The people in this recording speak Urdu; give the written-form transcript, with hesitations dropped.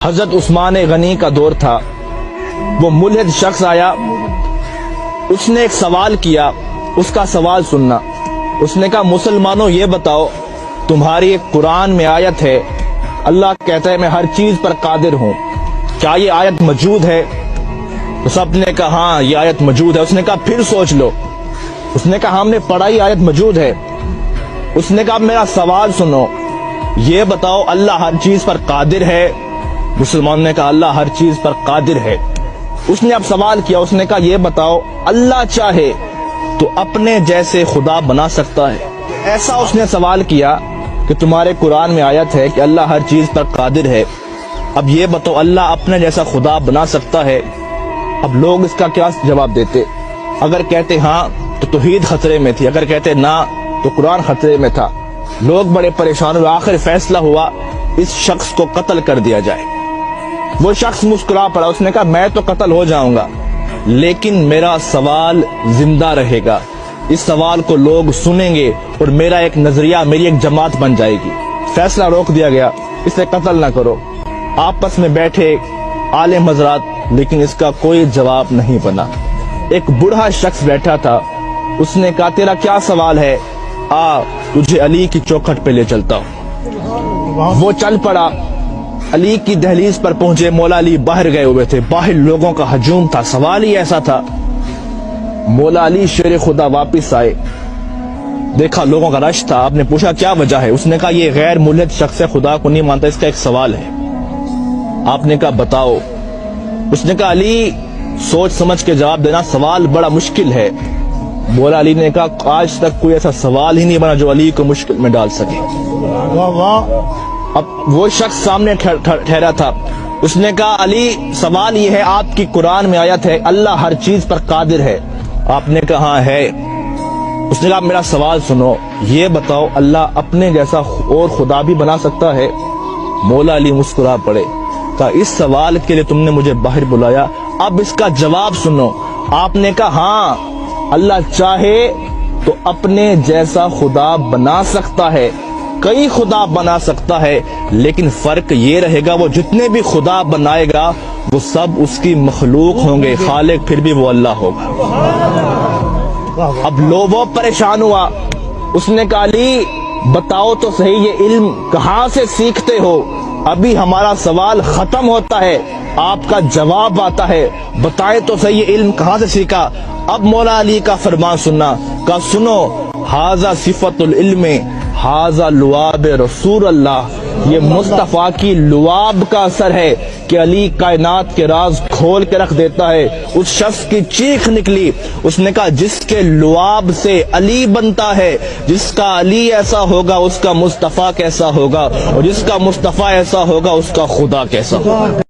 حضرت عثمان غنی کا دور تھا، وہ ملحد شخص آیا، اس نے ایک سوال کیا، اس کا سوال سننا۔ اس نے کہا مسلمانوں یہ بتاؤ، تمہاری ایک قرآن میں آیت ہے، اللہ کہتا ہے میں ہر چیز پر قادر ہوں، کیا یہ آیت موجود ہے؟ تو سب نے کہا ہاں یہ آیت موجود ہے۔ اس نے کہا پھر سوچ لو۔ اس نے کہا ہم نے پڑھا یہ آیت موجود ہے۔ اس نے کہا میرا سوال سنو، یہ بتاؤ اللہ ہر چیز پر قادر ہے؟ مسلمان نے کہا اللہ ہر چیز پر قادر ہے۔ اس نے اب سوال کیا، اس نے کہا یہ بتاؤ اللہ چاہے تو اپنے جیسے خدا بنا سکتا ہے؟ ایسا اس نے سوال کیا کہ تمہارے قرآن میں آیت ہے کہ اللہ ہر چیز پر قادر ہے، اب یہ بتاؤ اللہ اپنے جیسا خدا بنا سکتا ہے؟ اب لوگ اس کا کیا جواب دیتے؟ اگر کہتے ہاں تو توحید خطرے میں تھی، اگر کہتے نہ تو قرآن خطرے میں تھا۔ لوگ بڑے پریشان ہوئے، آخر فیصلہ ہوا اس شخص کو قتل کر دیا جائے۔ وہ شخص مسکرا پڑا، اس نے کہا میں تو قتل ہو جاؤں گا لیکن میرا سوال زندہ رہے گا، اس سوال کو لوگ سنیں گے اور میرا ایک نظریہ، میری ایک جماعت بن جائے گی۔ فیصلہ روک دیا گیا، اسے قتل نہ کرو۔ آپس میں بیٹھے عالم حضرات، لیکن اس کا کوئی جواب نہیں بنا۔ ایک بوڑھا شخص بیٹھا تھا، اس نے کہا تیرا کیا سوال ہے؟ آ تجھے علی کی چوکھٹ پہ لے چلتا ہوں۔ وہ چل پڑا، علی کی دہلیز پر پہنچے، مولا علی باہر گئے ہوئے تھے، باہر لوگوں کا ہجوم تھا، سوال ہی ایسا تھا۔ مولا علی شیر خدا واپس آئے، دیکھا لوگوں کا رش تھا، آپ نے پوچھا کیا وجہ ہے؟ اس نے کہا یہ غیر ملحد شخص ہے، خدا کو نہیں مانتا، اس کا ایک سوال ہے۔ آپ نے کہا بتاؤ۔ اس نے کہا علی سوچ سمجھ کے جواب دینا، سوال بڑا مشکل ہے۔ مولا علی نے کہا آج تک کوئی ایسا سوال ہی نہیں بنا جو علی کو مشکل میں ڈال سکے۔ اب وہ شخص سامنے ٹھہرا تھا، اس نے کہا علی سوال یہ ہے، آپ کی قرآن میں آیت ہے اللہ ہر چیز پر قادر ہے؟ آپ نے کہا ہاں ہے۔ اس نے کہا میرا سوال سنو، یہ بتاؤ اللہ اپنے جیسا اور خدا بھی بنا سکتا ہے؟ مولا علی مسکرا پڑے، کہا اس سوال کے لیے تم نے مجھے باہر بلایا، اب اس کا جواب سنو۔ آپ نے کہا ہاں اللہ چاہے تو اپنے جیسا خدا بنا سکتا ہے، کئی خدا بنا سکتا ہے، لیکن فرق یہ رہے گا وہ جتنے بھی خدا بنائے گا وہ سب اس کی مخلوق ہوں گے، خالق پھر بھی وہ اللہ ہوگا۔ اب لوگوں پریشان ہوا، اس نے کہا علی بتاؤ تو صحیح یہ علم کہاں سے سیکھتے ہو؟ ابھی ہمارا سوال ختم ہوتا ہے، آپ کا جواب آتا ہے، بتائیں تو صحیح یہ علم کہاں سے سیکھا؟ اب مولا علی کا فرمان سننا، کہا سنو ھذا صفت العلم ھذا لعاب رسول اللہ، یہ مصطفیٰ کی لعاب کا اثر ہے کہ علی کائنات کے راز کھول کے رکھ دیتا ہے۔ اس شخص کی چیخ نکلی، اس نے کہا جس کے لعاب سے علی بنتا ہے، جس کا علی ایسا ہوگا اس کا مصطفیٰ کیسا ہوگا، اور جس کا مصطفیٰ ایسا ہوگا اس کا خدا کیسا ہوگا۔